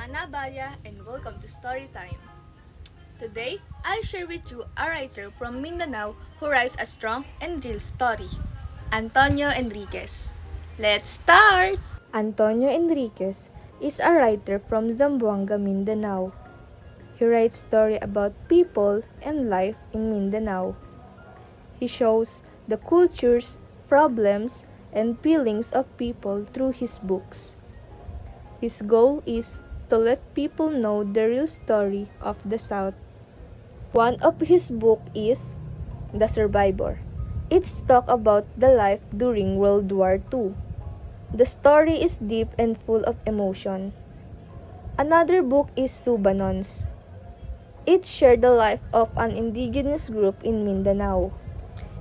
Ana Abaya and welcome to Storytime. Today, I'll share with you a writer from Mindanao who writes a strong and real story, Antonio Enriquez. Let's start! Antonio Enriquez is a writer from Zamboanga, Mindanao. He writes stories about people and life in Mindanao. He shows the cultures, problems, and feelings of people through his books. His goal is to let people know the real story of the South. One of his books is The Survivor. It's talk about the life during World War II. The story is deep and full of emotion. Another book is Subanons. It shared the life of an indigenous group in Mindanao.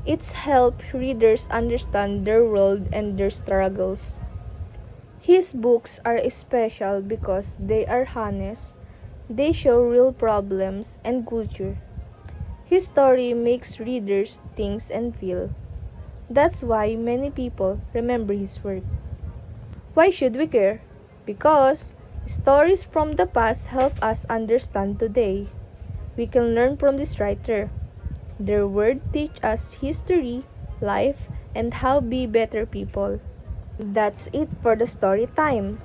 It's helped readers understand their world and their struggles. His books are special because they are honest, they show real problems and culture. His story makes readers think and feel. That's why many people remember his work. Why should we care? Because stories from the past help us understand today. We can learn from this writer. Their words teach us history, life, and how be better people. That's it for the story time.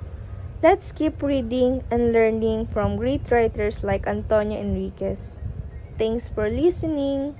Let's keep reading and learning from great writers like Antonio Enriquez. Thanks for listening.